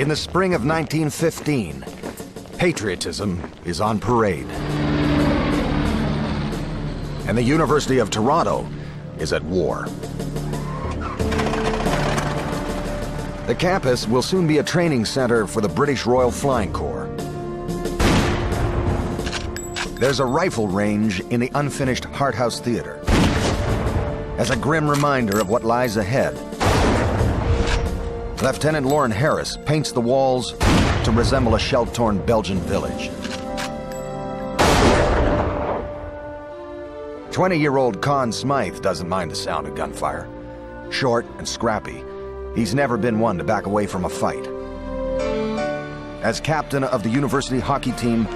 In the spring of 1915, patriotism is on parade. And the University of Toronto is at war. The campus will soon be a training center for the British Royal Flying Corps. There's a rifle range in the unfinished Hart House Theater. As a grim reminder of what lies ahead, Lieutenant Lauren Harris paints the walls to resemble a shell-torn Belgian village. 20-year-old Conn Smythe doesn't mind the sound of gunfire. Short and scrappy, he's never been one to back away from a fight. As captain of the university hockey team,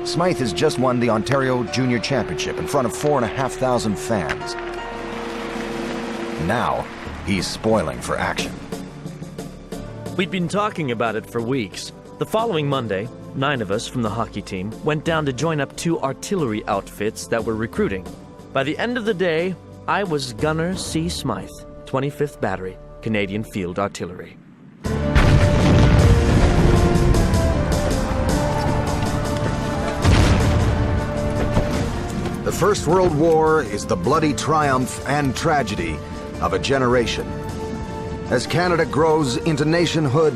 Smythe has just won the Ontario Junior Championship in front of 4,500 fans. Now, he's spoiling for action. We'd been talking about it for weeks. The following Monday, 9 of us from the hockey team went down to join up 2 artillery outfits that were recruiting. By the end of the day, I was Gunner C. Smythe, 25th Battery, Canadian Field Artillery. The First World War is the bloody triumph and tragedy of a generation. As Canada grows into nationhood,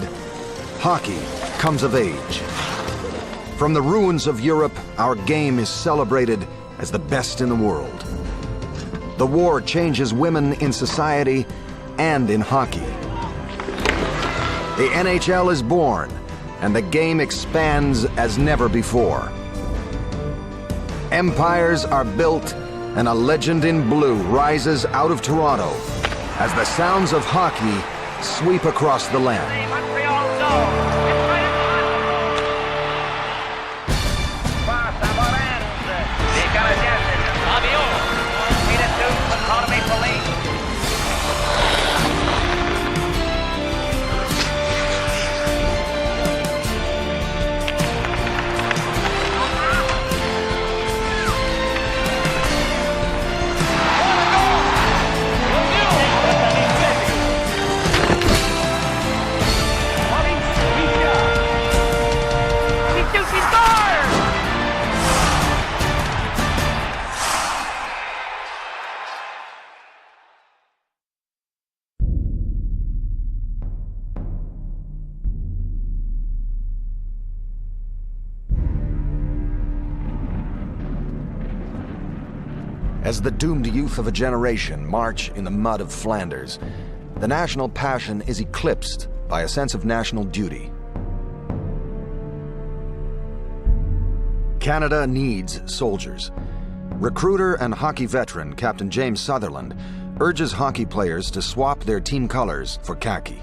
hockey comes of age. From the ruins of Europe, our game is celebrated as the best in the world. The war changes women in society and in hockey. The NHL is born, and the game expands as never before. Empires are built, and a legend in blue rises out of Toronto as the sounds of hockey sweep across the land. As the doomed youth of a generation march in the mud of Flanders, the national passion is eclipsed by a sense of national duty. Canada needs soldiers. Recruiter and hockey veteran Captain James Sutherland urges hockey players to swap their team colors for khaki.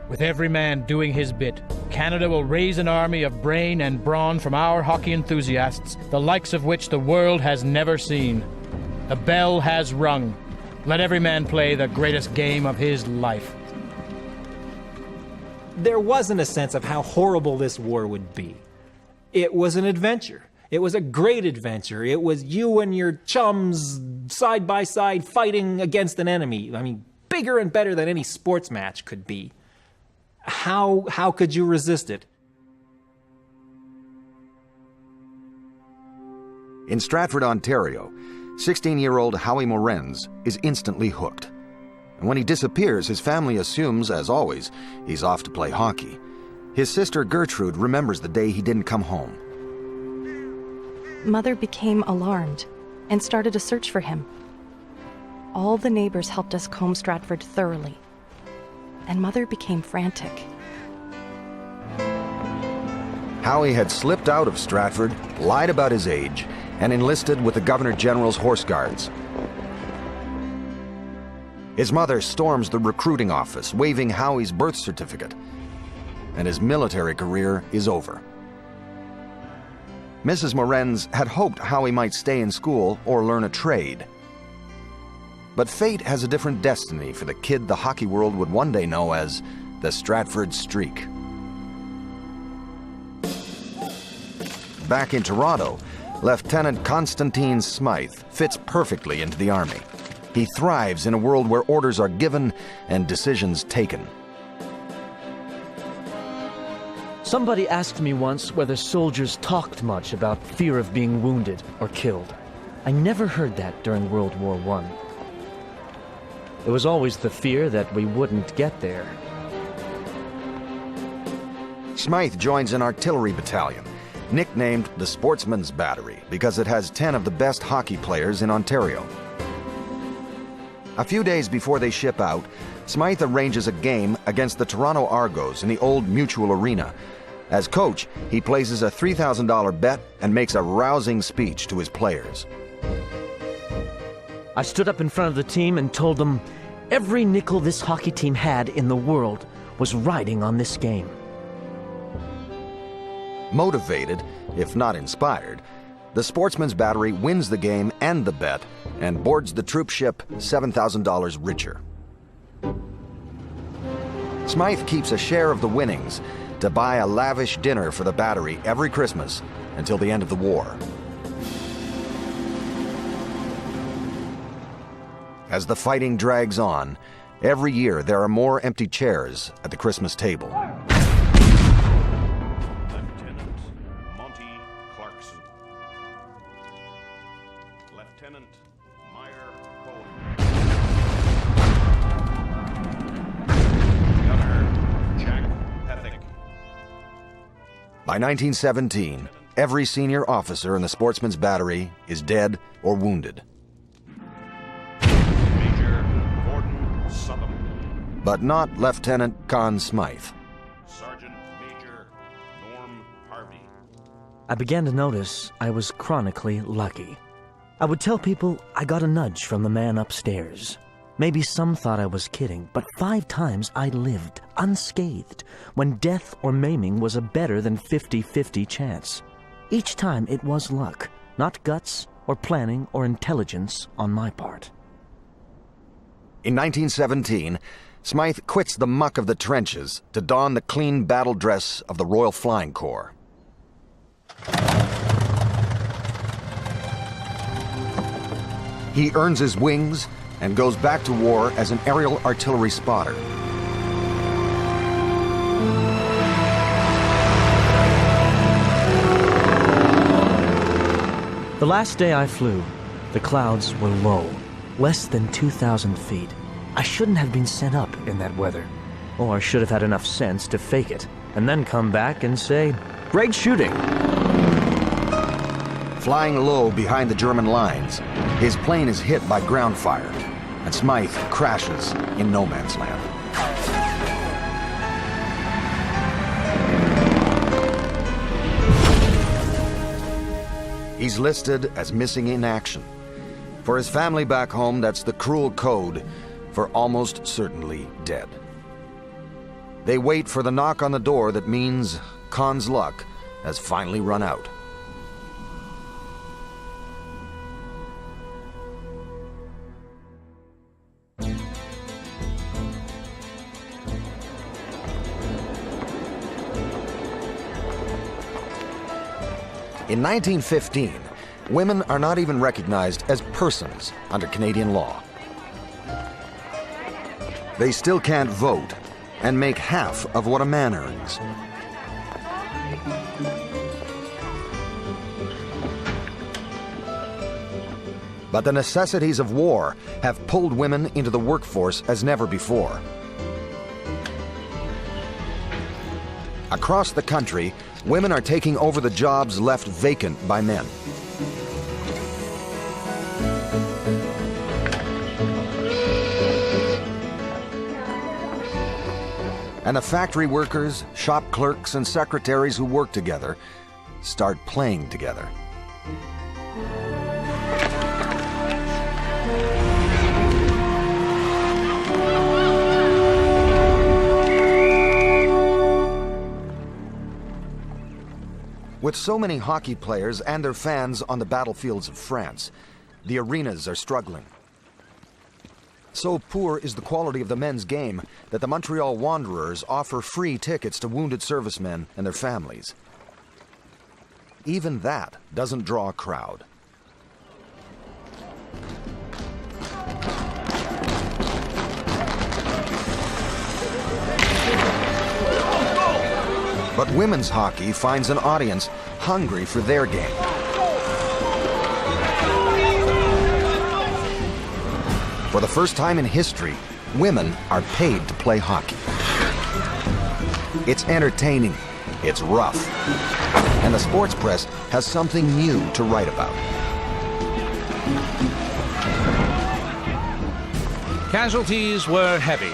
With every man doing his bit, Canada will raise an army of brain and brawn from our hockey enthusiasts, the likes of which the world has never seen. The bell has rung. Let every man play the greatest game of his life. There wasn't a sense of how horrible this war would be. It was an adventure. It was a great adventure. It was you and your chums side by side fighting against an enemy. I mean, bigger and better than any sports match could be. How could you resist it? In Stratford, Ontario, 16-year-old Howie Morenz is instantly hooked. And when he disappears, his family assumes, as always, he's off to play hockey. His sister Gertrude remembers the day he didn't come home. Mother became alarmed and started a search for him. All the neighbors helped us comb Stratford thoroughly, and Mother became frantic. Howie had slipped out of Stratford, lied about his age, and enlisted with the Governor General's Horse Guards. His mother storms the recruiting office, waving Howie's birth certificate, and his military career is over. Mrs. Morenz had hoped Howie might stay in school or learn a trade. But fate has a different destiny for the kid the hockey world would one day know as the Stratford Streak. Back in Toronto, Lieutenant Constantine Smythe fits perfectly into the Army. He thrives in a world where orders are given and decisions taken. Somebody asked me once whether soldiers talked much about fear of being wounded or killed. I never heard that during World War I. It was always the fear that we wouldn't get there. Smythe joins an artillery battalion, nicknamed the Sportsman's Battery because it has 10 of the best hockey players in Ontario. A few days before they ship out, Smythe arranges a game against the Toronto Argos in the old Mutual Arena. As coach, he places a $3,000 bet and makes a rousing speech to his players. I stood up in front of the team and told them every nickel this hockey team had in the world was riding on this game. Motivated, if not inspired, the Sportsman's Battery wins the game and the bet and boards the troop ship $7,000 richer. Smythe keeps a share of the winnings to buy a lavish dinner for the battery every Christmas until the end of the war. As the fighting drags on, every year there are more empty chairs at the Christmas table. By 1917, every senior officer in the Sportsman's Battery is dead or wounded. Major Gordon Southam. But not Lieutenant Conn Smythe. Sergeant Major Norm Harvey. I began to notice I was chronically lucky. I would tell people I got a nudge from the man upstairs. Maybe some thought I was kidding, but 5 times I lived unscathed when death or maiming was a better than 50-50 chance. Each time it was luck, not guts or planning or intelligence on my part. In 1917, Smythe quits the muck of the trenches to don the clean battle dress of the Royal Flying Corps. He earns his wings and goes back to war as an aerial artillery spotter. The last day I flew, the clouds were low, less than 2,000 feet. I shouldn't have been sent up in that weather, or should have had enough sense to fake it, and then come back and say, "Great shooting." Flying low behind the German lines, his plane is hit by ground fire, and Smythe crashes in no man's land. He's listed as missing in action. For his family back home, that's the cruel code for almost certainly dead. They wait for the knock on the door that means Conn's luck has finally run out. In 1915, women are not even recognized as persons under Canadian law. They still can't vote and make half of what a man earns. But the necessities of war have pulled women into the workforce as never before. Across the country, women are taking over the jobs left vacant by men. And the factory workers, shop clerks, and secretaries who work together start playing together. With so many hockey players and their fans on the battlefields of France, the arenas are struggling. So poor is the quality of the men's game that the Montreal Wanderers offer free tickets to wounded servicemen and their families. Even that doesn't draw a crowd. But women's hockey finds an audience hungry for their game. For the first time in history, women are paid to play hockey. It's entertaining, it's rough, and the sports press has something new to write about. Casualties were heavy.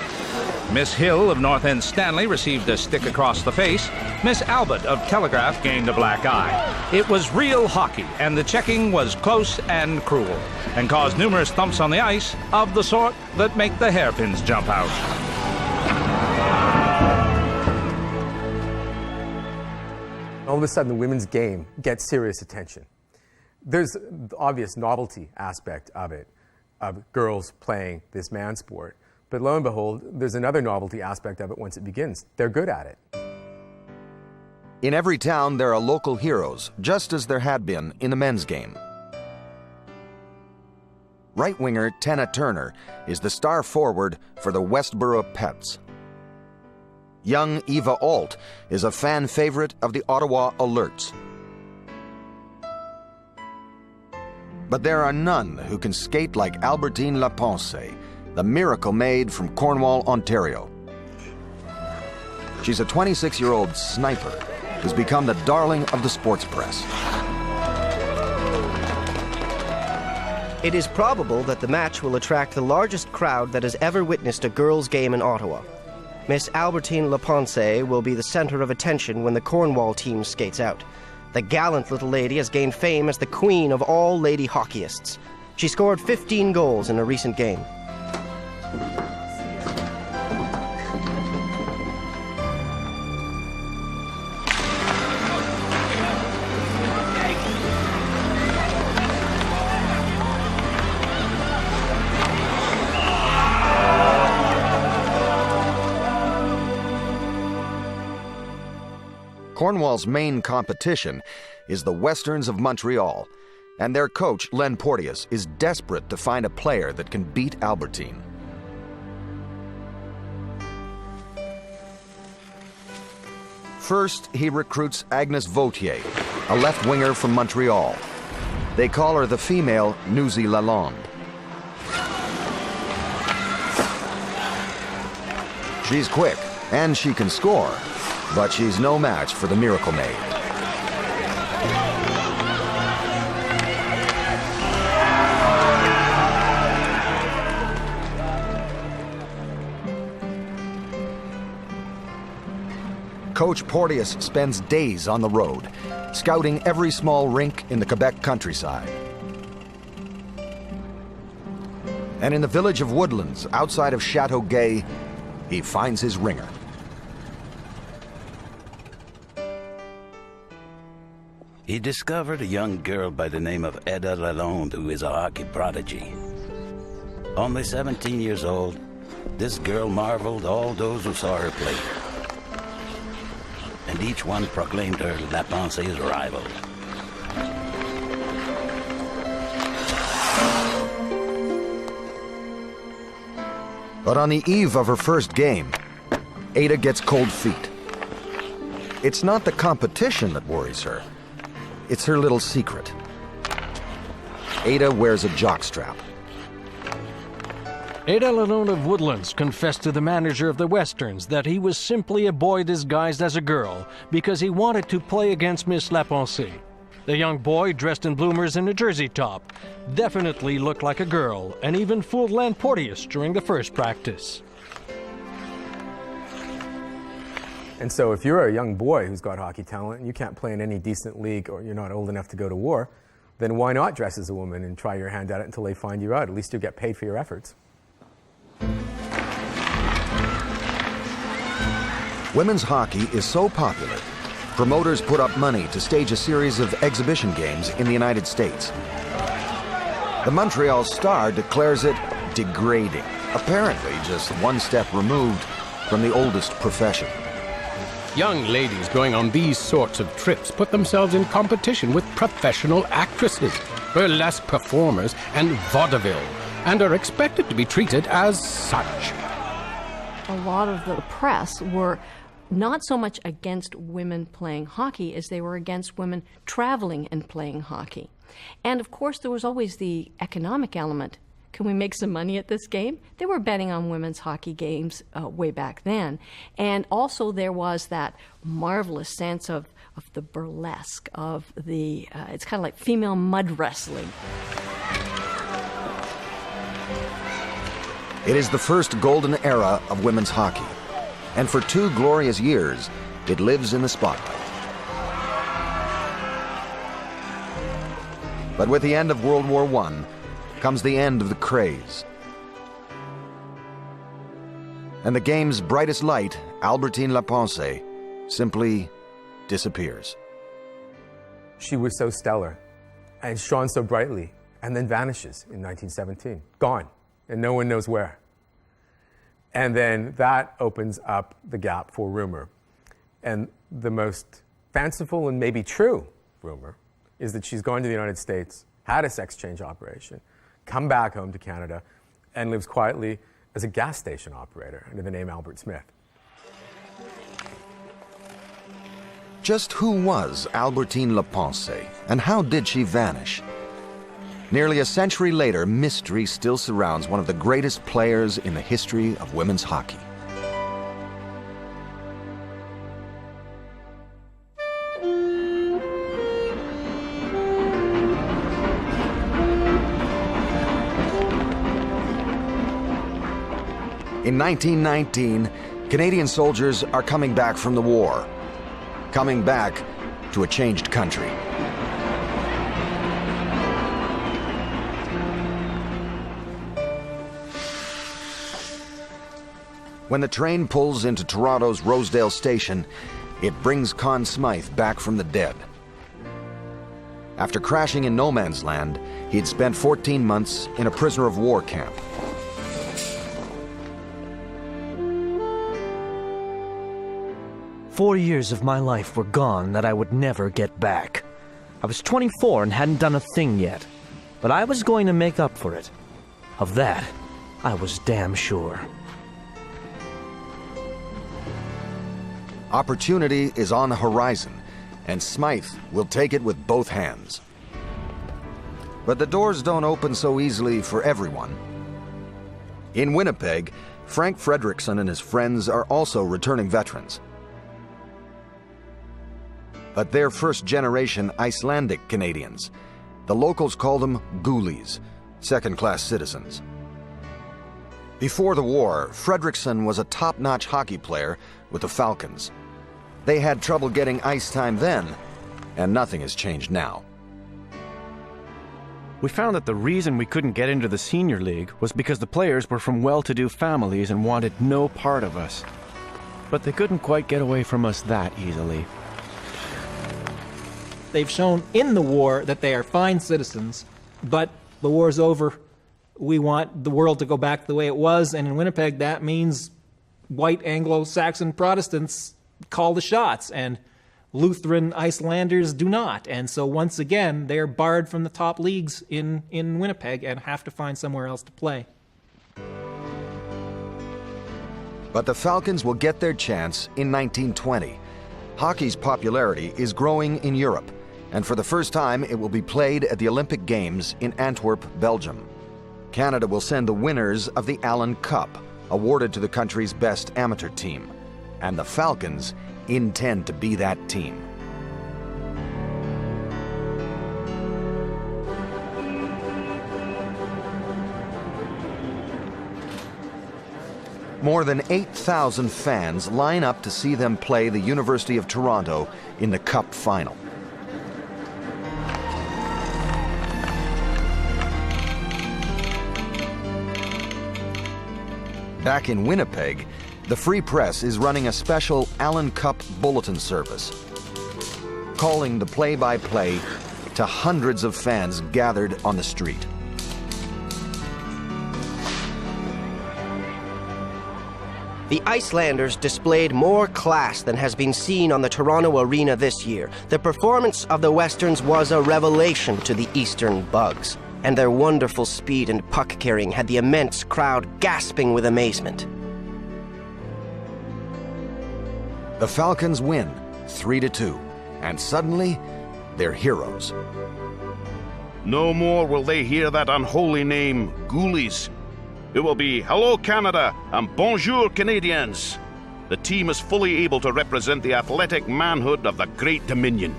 Miss Hill of North End Stanley received a stick across the face. Miss Albert of Telegraph gained a black eye. It was real hockey, and the checking was close and cruel, and caused numerous thumps on the ice of the sort that make the hairpins jump out. All of a sudden, the women's game gets serious attention. There's the obvious novelty aspect of it, of girls playing this man sport. But lo and behold, there's another novelty aspect of it once it begins. They're good at it. In every town, there are local heroes, just as there had been in the men's game. Right winger Tenna Turner is the star forward for the Westboro Pets. Young Eva Alt is a fan favorite of the Ottawa Alerts. But there are none who can skate like Albertine Lapense, the miracle maid from Cornwall, Ontario. She's a 26-year-old sniper who's become the darling of the sports press. It is probable that the match will attract the largest crowd that has ever witnessed a girls' game in Ottawa. Miss Albertine Lapense will be the center of attention when the Cornwall team skates out. The gallant little lady has gained fame as the queen of all lady hockeyists. She scored 15 goals in a recent game. Cornwall's main competition is the Westerns of Montreal, and their coach, Len Porteous, is desperate to find a player that can beat Albertine. First, he recruits Agnes Vautier, a left winger from Montreal. They call her the female Nuzi Lalonde. She's quick, and she can score, but she's no match for the Miracle Maid. Coach Porteous spends days on the road, scouting every small rink in the Quebec countryside. And in the village of Woodlands, outside of Châteauguay, he finds his ringer. He discovered a young girl by the name of Eda Lalonde, who is a hockey prodigy. Only 17 years old, this girl marveled all those who saw her play. And each one proclaimed her Lapense's rival. But on the eve of her first game, Ada gets cold feet. It's not the competition that worries her. It's her little secret. Ada wears a jockstrap. Ada Lalonde of Woodlands confessed to the manager of the Westerns that he was simply a boy disguised as a girl because he wanted to play against Miss Lapense. The young boy, dressed in bloomers and a jersey top, definitely looked like a girl and even fooled Len Porteous during the first practice. And so if you're a young boy who's got hockey talent and you can't play in any decent league or you're not old enough to go to war, then why not dress as a woman and try your hand at it until they find you out? At least you get paid for your efforts. Women's hockey is so popular, promoters put up money to stage a series of exhibition games in the United States. The Montreal Star declares it degrading, apparently just one step removed from the oldest profession. Young ladies going on these sorts of trips put themselves in competition with professional actresses, burlesque performers, and vaudeville, and are expected to be treated as such. A lot of the press were not so much against women playing hockey as they were against women traveling and playing hockey. And of course, there was always the economic element. Can we make some money at this game? They were betting on women's hockey games way back then. And also there was that marvelous sense of the burlesque, of the, it's kind of like female mud wrestling. It is the first golden era of women's hockey. And for 2 glorious years, it lives in the spotlight. But with the end of World War I comes the end of the craze. And the game's brightest light, Albertine Lapense, simply disappears. She was so stellar and shone so brightly, and then vanishes in 1917. Gone, and no one knows where. And then that opens up the gap for rumor. And the most fanciful and maybe true rumor is that she's gone to the United States, had a sex change operation, come back home to Canada, and lives quietly as a gas station operator under the name Albert Smith. Just who was Albertine Lapense, and how did she vanish? Nearly a century later, mystery still surrounds one of the greatest players in the history of women's hockey. In 1919, Canadian soldiers are coming back from the war, coming back to a changed country. When the train pulls into Toronto's Rosedale Station, it brings Conn Smythe back from the dead. After crashing in no man's land, he'd spent 14 months in a prisoner of war camp. "4 years of my life were gone that I would never get back. I was 24 and hadn't done a thing yet, but I was going to make up for it. Of that, I was damn sure." Opportunity is on the horizon, and Smythe will take it with both hands. But the doors don't open so easily for everyone. In Winnipeg, Frank Fredrickson and his friends are also returning veterans. But they're first-generation Icelandic Canadians. The locals call them ghoulies, second-class citizens. Before the war, Fredrickson was a top-notch hockey player with the Falcons. They had trouble getting ice time then, and nothing has changed now. We found that the reason we couldn't get into the senior league was because the players were from well-to-do families and wanted no part of us. But they couldn't quite get away from us that easily. They've shown in the war that they are fine citizens, but the war's over. We want the world to go back the way it was, and in Winnipeg that means white Anglo-Saxon Protestants call the shots, and Lutheran Icelanders do not. And so once again, they're barred from the top leagues in Winnipeg and have to find somewhere else to play. But the Falcons will get their chance in 1920. Hockey's popularity is growing in Europe, and for the first time it will be played at the Olympic Games in Antwerp, Belgium. Canada will send the winners of the Allen Cup, awarded to the country's best amateur team. And the Falcons intend to be that team. More than 8,000 fans line up to see them play the University of Toronto in the Cup final. Back in Winnipeg, the Free Press is running a special Allen Cup bulletin service, calling the play-by-play to hundreds of fans gathered on the street. The Icelanders displayed more class than has been seen on the Toronto arena this year. The performance of the Westerns was a revelation to the Eastern Bugs, and their wonderful speed and puck carrying had the immense crowd gasping with amazement. The Falcons win 3-2, and suddenly they're heroes. No more will they hear that unholy name, Ghoulies. It will be Hello Canada and Bonjour Canadiens. The team is fully able to represent the athletic manhood of the Great Dominion.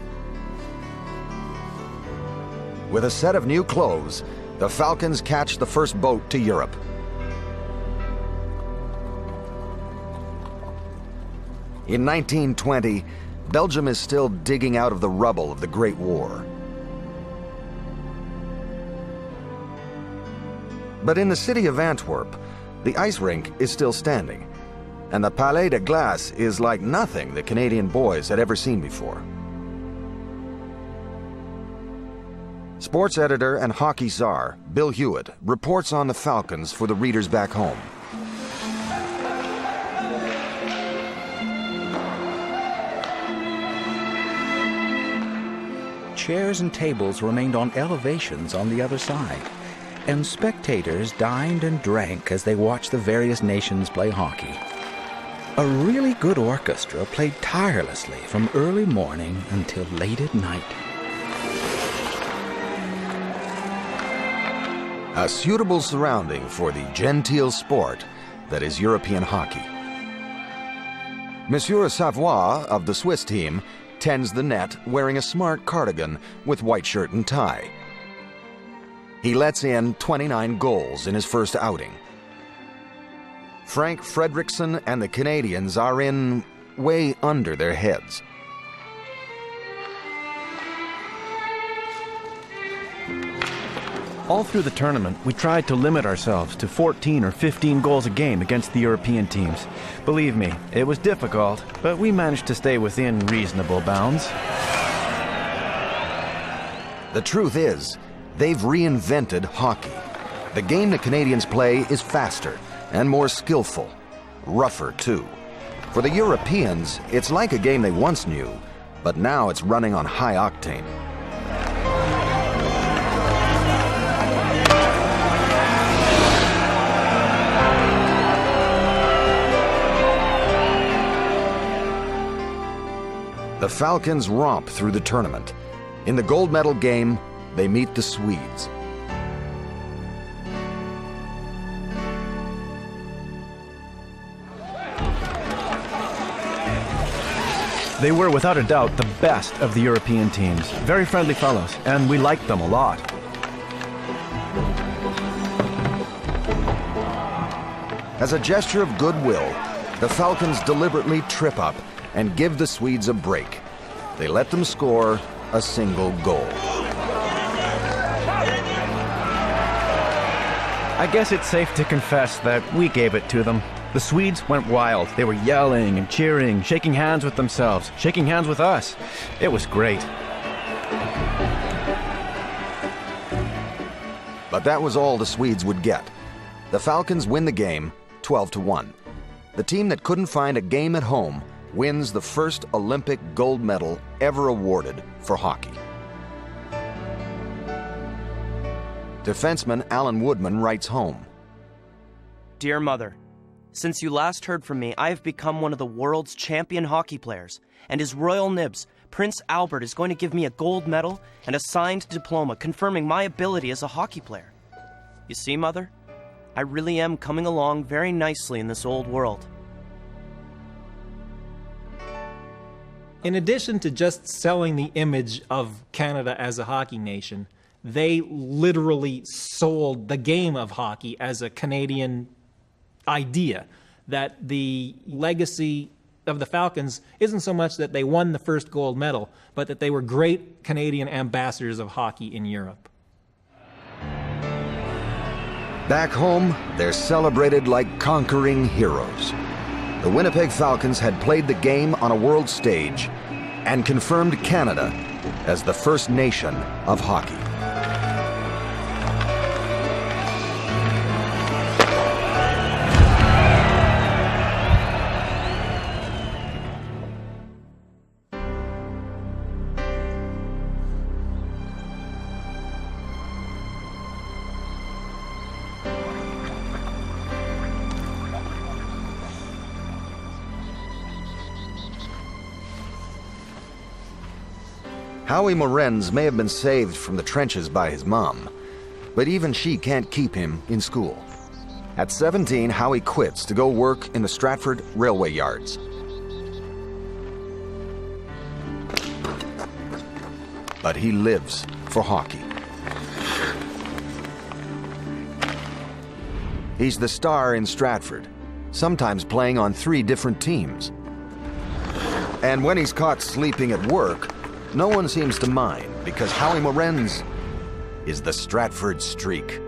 With a set of new clothes, the Falcons catch the first boat to Europe. In 1920, Belgium is still digging out of the rubble of the Great War. But in the city of Antwerp, the ice rink is still standing, and the Palais de Glace is like nothing the Canadian boys had ever seen before. Sports editor and hockey czar Bill Hewitt reports on the Falcons for the readers back home. Chairs and tables remained on elevations on the other side, and spectators dined and drank as they watched the various nations play hockey. A really good orchestra played tirelessly from early morning until late at night. A suitable surrounding for the genteel sport that is European hockey. Monsieur Savoie of the Swiss team tends the net wearing a smart cardigan with white shirt and tie. He lets in 29 goals in his first outing. Frank Fredrickson and the Canadians are in way under their heads. All through the tournament, we tried to limit ourselves to 14 or 15 goals a game against the European teams. Believe me, it was difficult, but we managed to stay within reasonable bounds. The truth is, they've reinvented hockey. The game the Canadians play is faster and more skillful, rougher too. For the Europeans, it's like a game they once knew, but now it's running on high octane. The Falcons romp through the tournament. In the gold medal game, they meet the Swedes. They were without a doubt the best of the European teams. Very friendly fellows, and we liked them a lot. As a gesture of goodwill, the Falcons deliberately trip up and give the Swedes a break. They let them score a single goal. I guess it's safe to confess that we gave it to them. The Swedes went wild. They were yelling and cheering, shaking hands with themselves, shaking hands with us. It was great. But that was all the Swedes would get. The Falcons win the game 12-1. The team that couldn't find a game at home wins the first Olympic gold medal ever awarded for hockey. Defenseman Alan Woodman writes home. Dear Mother, since you last heard from me, I have become one of the world's champion hockey players, and His Royal Nibs, Prince Albert, is going to give me a gold medal and a signed diploma confirming my ability as a hockey player. You see, Mother, I really am coming along very nicely in this old world. In addition to just selling the image of Canada as a hockey nation, they literally sold the game of hockey as a Canadian idea. That the legacy of the Falcons isn't so much that they won the first gold medal, but that they were great Canadian ambassadors of hockey in Europe. Back home, they're celebrated like conquering heroes. The Winnipeg Falcons had played the game on a world stage and confirmed Canada as the first nation of hockey. Howie Morenz may have been saved from the trenches by his mom, but even she can't keep him in school. At 17, Howie quits to go work in the Stratford railway yards. But he lives for hockey. He's the star in Stratford, sometimes playing on 3 different teams. And when he's caught sleeping at work, no one seems to mind, because Howie Morenz is the Stratford Streak.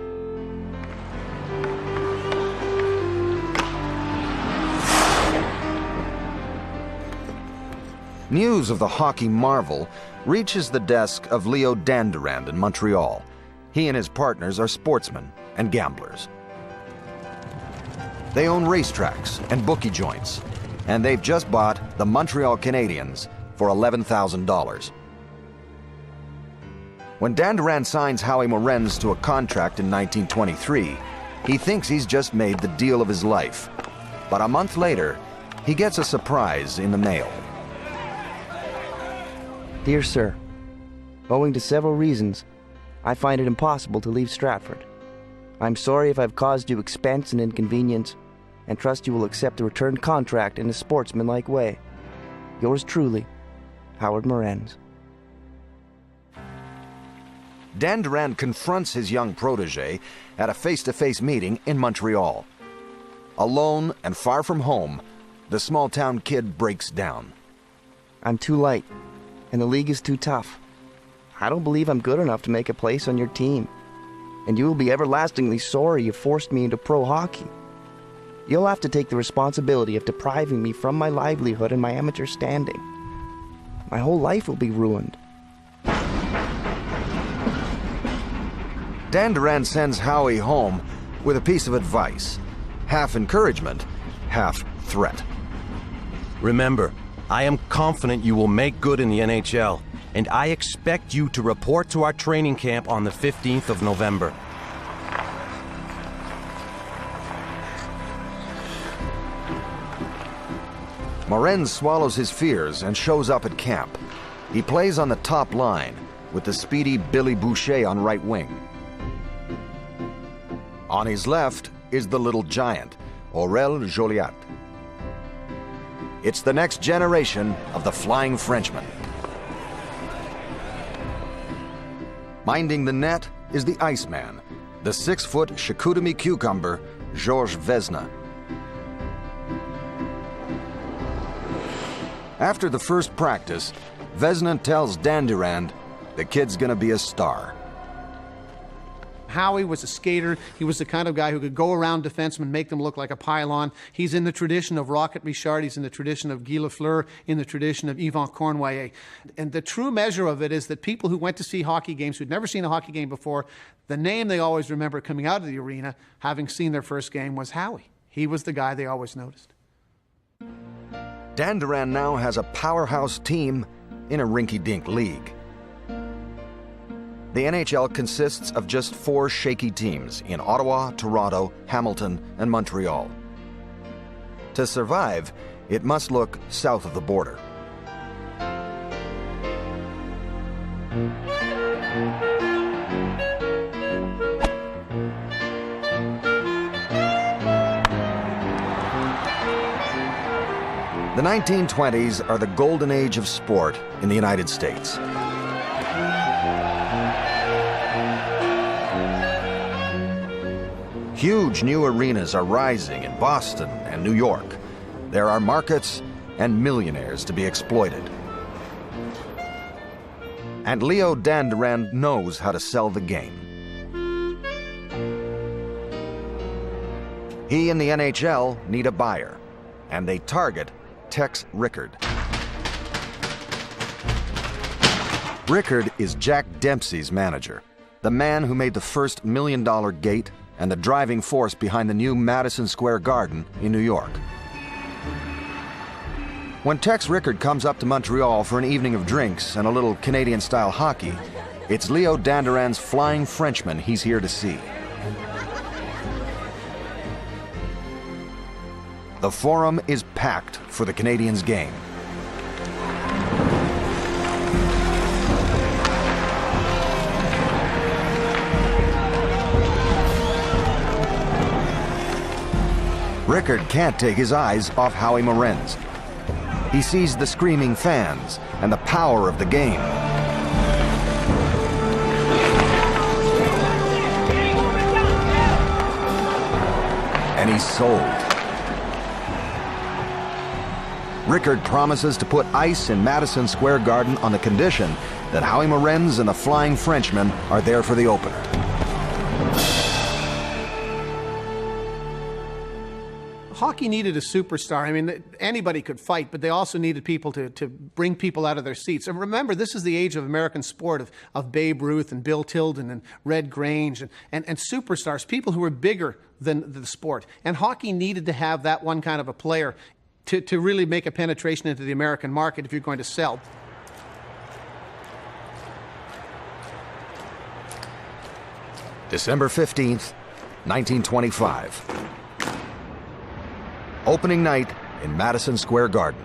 News of the hockey marvel reaches the desk of Leo Dandurand in Montreal. He and his partners are sportsmen and gamblers. They own racetracks and bookie joints, and they've just bought the Montreal Canadiens for $11,000. When Dandurand signs Howie Morenz to a contract in 1923, he thinks he's just made the deal of his life. But a month later, he gets a surprise in the mail. Dear Sir, owing to several reasons, I find it impossible to leave Stratford. I'm sorry if I've caused you expense and inconvenience, and trust you will accept the returned contract in a sportsmanlike way. Yours truly, Howard Morenz. Dandurand confronts his young protege at a face-to-face meeting in Montreal. Alone and far from home, the small-town kid breaks down. I'm too light, and the league is too tough. I don't believe I'm good enough to make a place on your team, and you will be everlastingly sorry you forced me into pro hockey. You'll have to take the responsibility of depriving me from my livelihood and my amateur standing. My whole life will be ruined. Dandurand sends Howie home with a piece of advice, half encouragement, half threat. Remember, I am confident you will make good in the NHL, and I expect you to report to our training camp on the 15th of November. Morenz swallows his fears and shows up at camp. He plays on the top line with the speedy Billy Boucher on right wing. On his left is the little giant, Aurel Joliat. It's the next generation of the Flying Frenchman. Minding the net is the Iceman, the 6-foot Chicoutimi cucumber, Georges Vezina. After the first practice, Vezina tells Dandurand the kid's gonna be a star. Howie was a skater. He was the kind of guy who could go around defensemen, make them look like a pylon. He's in the tradition of Rocket Richard. He's in the tradition of Guy Lafleur, in the tradition of Yvan Cournoyer. And the true measure of it is that people who went to see hockey games, who'd never seen a hockey game before, the name they always remember coming out of the arena, having seen their first game, was Howie. He was the guy they always noticed. Dandurand now has a powerhouse team in a rinky-dink league. The NHL consists of just 4 shaky teams in Ottawa, Toronto, Hamilton, and Montreal. To survive, it must look south of the border. The 1920s are the golden age of sport in the United States. Huge new arenas are rising in Boston and New York. There are markets and millionaires to be exploited. And Leo Dandurand knows how to sell the game. He and the NHL need a buyer, and they target Tex Rickard. Rickard is Jack Dempsey's manager, the man who made the first $1 million gate and the driving force behind the new Madison Square Garden in New York. When Tex Rickard comes up to Montreal for an evening of drinks and a little Canadian-style hockey, it's Leo Dandurand's Flying Frenchman he's here to see. The Forum is packed for the Canadiens' game. Rickard can't take his eyes off Howie Morenz. He sees the screaming fans and the power of the game. And he's sold. Rickard promises to put ice in Madison Square Garden on the condition that Howie Morenz and the Flying Frenchman are there for the opener. Hockey needed a superstar. I mean, anybody could fight, but they also needed people to bring people out of their seats. And remember, this is the age of American sport, of Babe Ruth and Bill Tilden and Red Grange and superstars, people who were bigger than the sport. And hockey needed to have that one kind of a player to really make a penetration into the American market if you're going to sell. December 15th, 1925. Opening night in Madison Square Garden.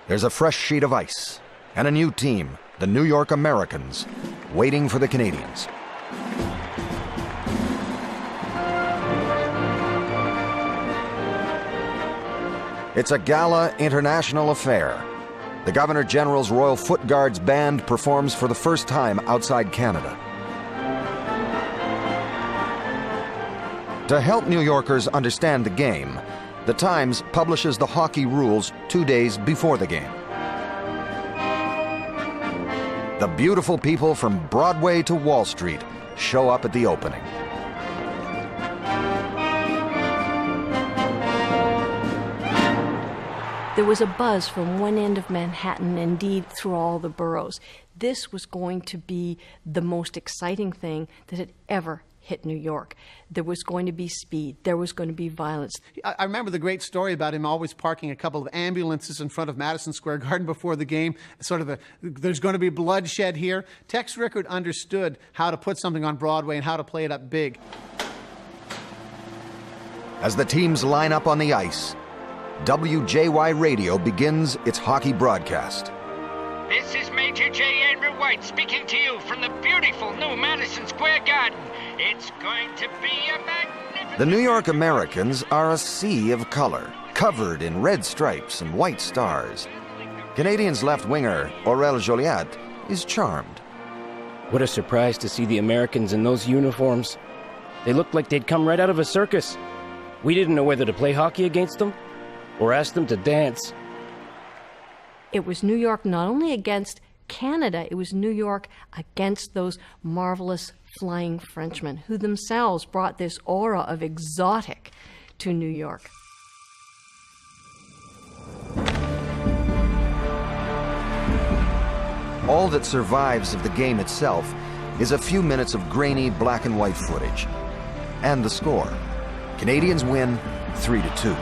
There's a fresh sheet of ice and a new team, the New York Americans, waiting for the Canadians. It's a gala international affair. The Governor General's Royal Foot Guards Band performs for the first time outside Canada. To help New Yorkers understand the game, The Times publishes the hockey rules 2 days before the game. The beautiful people from Broadway to Wall Street show up at the opening. There was a buzz from one end of Manhattan, indeed through all the boroughs. This was going to be the most exciting thing that had ever hit New York. There was going to be speed. There was going to be violence. I remember the great story about him always parking a couple of ambulances in front of Madison Square Garden before the game. Sort of there's going to be bloodshed here. Tex Rickard understood how to put something on Broadway and how to play it up big. As the teams line up on the ice, WJY Radio begins its hockey broadcast. This is Major J. Andrew White speaking to you from the beautiful new Madison Square Garden. It's going to be a magnificent... The New York Americans are a sea of color, covered in red stripes and white stars. Canadians left winger Aurel Joliat is charmed. What a surprise to see the Americans in those uniforms. They looked like they'd come right out of a circus. We didn't know whether to play hockey against them or ask them to dance. It was New York not only against Canada, it was New York against those marvelous Flying Frenchmen who themselves brought this aura of exotic to New York. All that survives of the game itself is a few minutes of grainy black and white footage. And the score. Canadians win 3-2.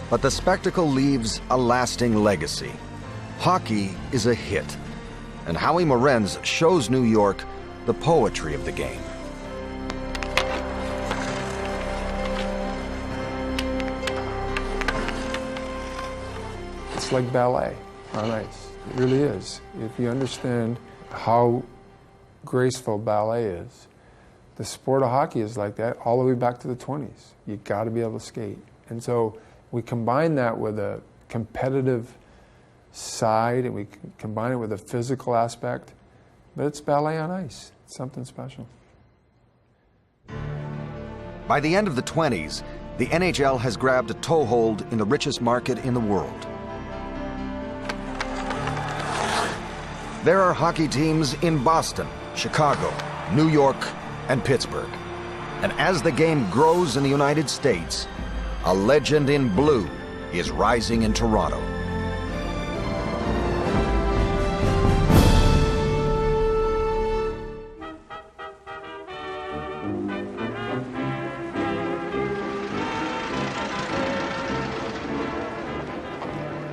But the spectacle leaves a lasting legacy. Hockey is a hit, and Howie Morenz shows New York the poetry of the game. It's like ballet on ice. It really is. If you understand how graceful ballet is, the sport of hockey is like that all the way back to the 20s. You got to be able to skate. And so we combine that with a competitive side, and we combine it with a physical aspect, but it's ballet on ice. It's something special. By the end of the 20s, the NHL has grabbed a toehold in the richest market in the world. There are hockey teams in Boston, Chicago, New York, and Pittsburgh. And as the game grows in the United States, a legend in blue is rising in Toronto.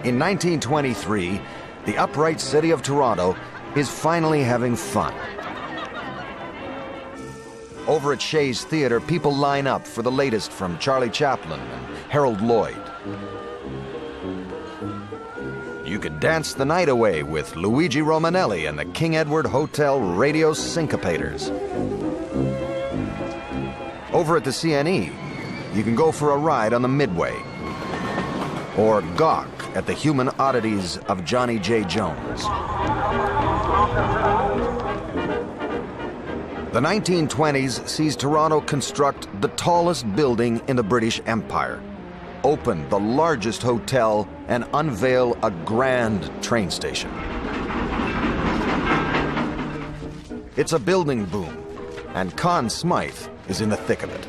In 1923, the upright city of Toronto is finally having fun. Over at Shea's Theatre, people line up for the latest from Charlie Chaplin and Harold Lloyd. You could dance the night away with Luigi Romanelli and the King Edward Hotel Radio Syncopators. Over at the CNE, you can go for a ride on the Midway, or gawk at the human oddities of Johnny J. Jones. The 1920s sees Toronto construct the tallest building in the British Empire, open the largest hotel, and unveil a grand train station. It's a building boom, and Conn Smythe is in the thick of it.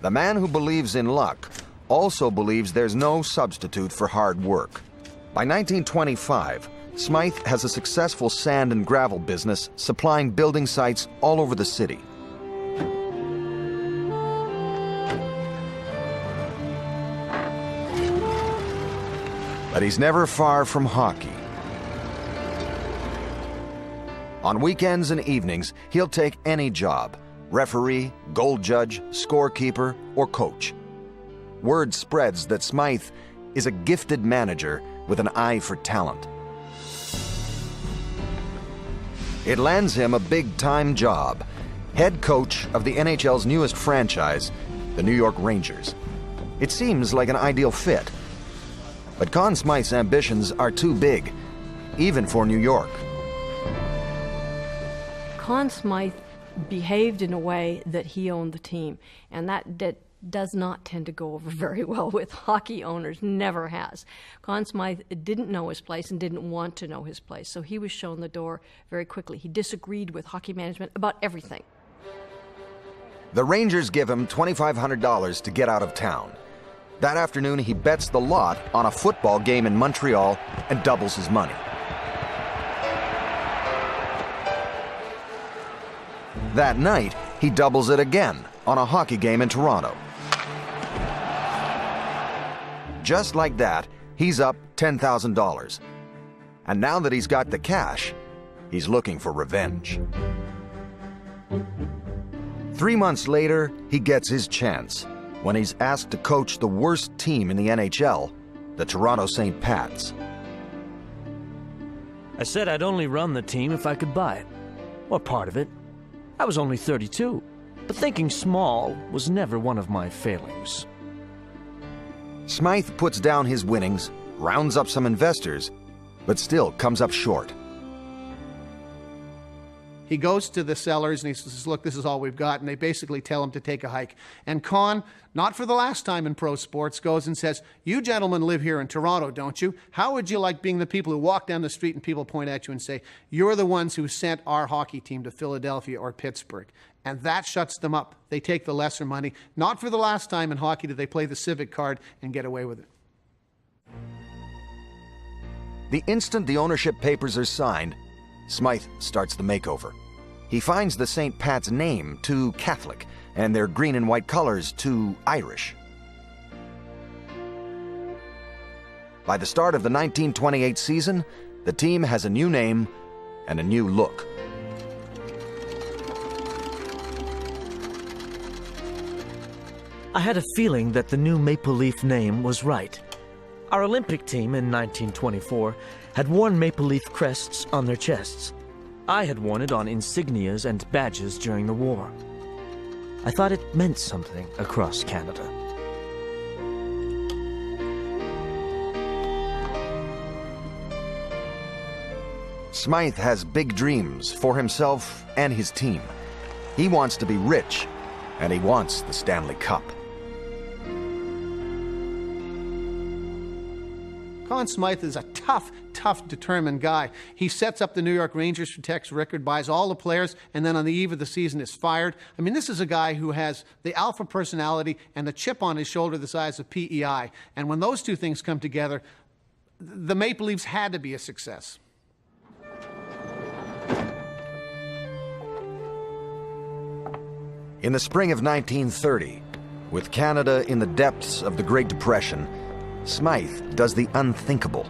The man who believes in luck also believes there's no substitute for hard work. By 1925, Smythe has a successful sand and gravel business supplying building sites all over the city. But he's never far from hockey. On weekends and evenings, he'll take any job: referee, goal judge, scorekeeper, or coach. Word spreads that Smythe is a gifted manager with an eye for talent. It lands him a big-time job: head coach of the NHL's newest franchise, the New York Rangers. It seems like an ideal fit. But Conn Smythe's ambitions are too big, even for New York. Conn Smythe behaved in a way that he owned the team, and that does not tend to go over very well with hockey owners, never has. Conn Smythe didn't know his place and didn't want to know his place, so he was shown the door very quickly. He disagreed with hockey management about everything. The Rangers give him $2,500 to get out of town. That afternoon, he bets the lot on a football game in Montreal and doubles his money. That night, he doubles it again on a hockey game in Toronto. Just like that, he's up $10,000. And now that he's got the cash, he's looking for revenge. 3 months later, he gets his chance when he's asked to coach the worst team in the NHL, the Toronto St. Pats. I said I'd only run the team if I could buy it, or part of it. I was only 32, but thinking small was never one of my failings. Smythe puts down his winnings, rounds up some investors, but still comes up short. He goes to the sellers and he says, look, this is all we've got. And they basically tell him to take a hike. And Conn, not for the last time in pro sports, goes and says, you gentlemen live here in Toronto, don't you? How would you like being the people who walk down the street and people point at you and say, you're the ones who sent our hockey team to Philadelphia or Pittsburgh? And that shuts them up. They take the lesser money. Not for the last time in hockey did they play the civic card and get away with it. The instant the ownership papers are signed, Smythe starts the makeover. He finds the St. Pat's name too Catholic and their green and white colors too Irish. By the start of the 1928 season, the team has a new name and a new look. I had a feeling that the new Maple Leaf name was right. Our Olympic team in 1924 had worn maple leaf crests on their chests. I had worn it on insignias and badges during the war. I thought it meant something across Canada. Smythe has big dreams for himself and his team. He wants to be rich, and he wants the Stanley Cup. Conn Smythe is a tough, determined guy. He sets up the New York Rangers for Tex Rickard, buys all the players, and then on the eve of the season is fired. I mean, this is a guy who has the alpha personality and the chip on his shoulder the size of PEI. And when those two things come together, the Maple Leafs had to be a success. In the spring of 1930, with Canada in the depths of the Great Depression, Smythe does the unthinkable.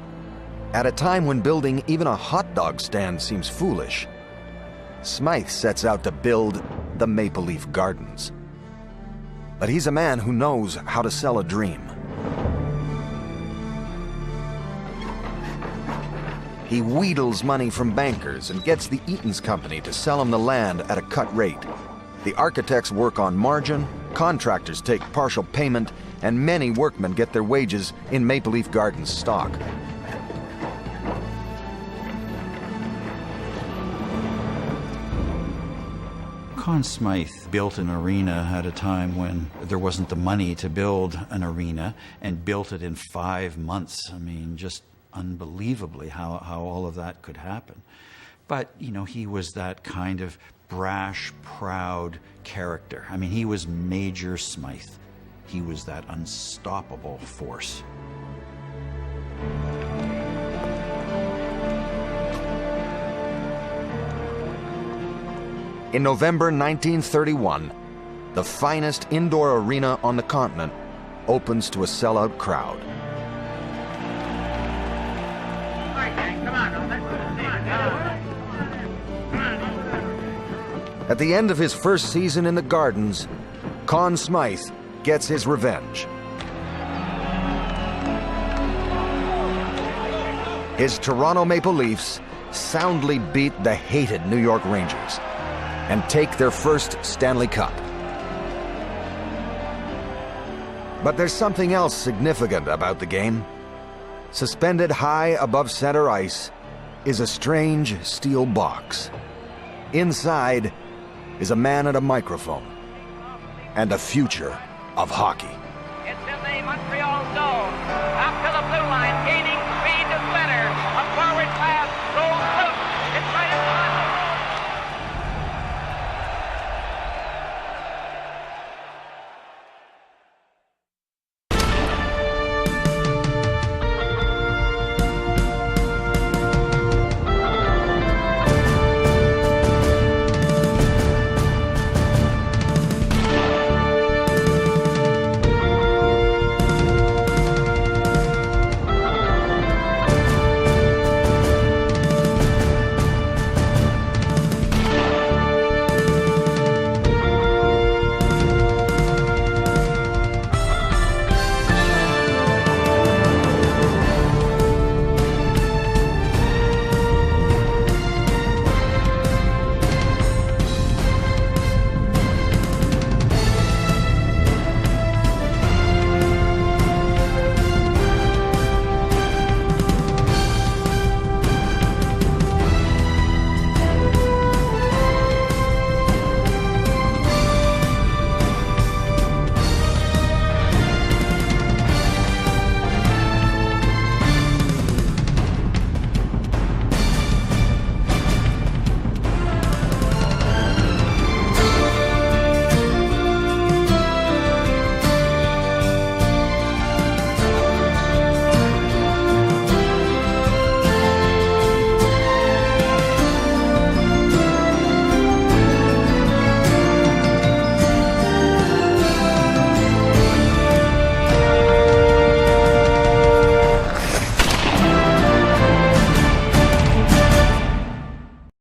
At a time when building even a hot dog stand seems foolish, Smythe sets out to build the Maple Leaf Gardens. But he's a man who knows how to sell a dream. He wheedles money from bankers and gets the Eaton's Company to sell him the land at a cut rate. The architects work on margin, contractors take partial payment, and many workmen get their wages in Maple Leaf Gardens stock. Conn Smythe built an arena at a time when there wasn't the money to build an arena, and built it in 5 months. I mean, just unbelievably how all of that could happen. But, you know, he was that kind of brash, proud character. I mean, he was Major Smythe. He was that unstoppable force. In November 1931, the finest indoor arena on the continent opens to a sellout crowd. At the end of his first season in the Gardens, Conn Smythe gets his revenge. His Toronto Maple Leafs soundly beat the hated New York Rangers and take their first Stanley Cup. But there's something else significant about the game. Suspended high above center ice is a strange steel box. Inside is a man at a microphone and a future of hockey. It's in the Montreal zone.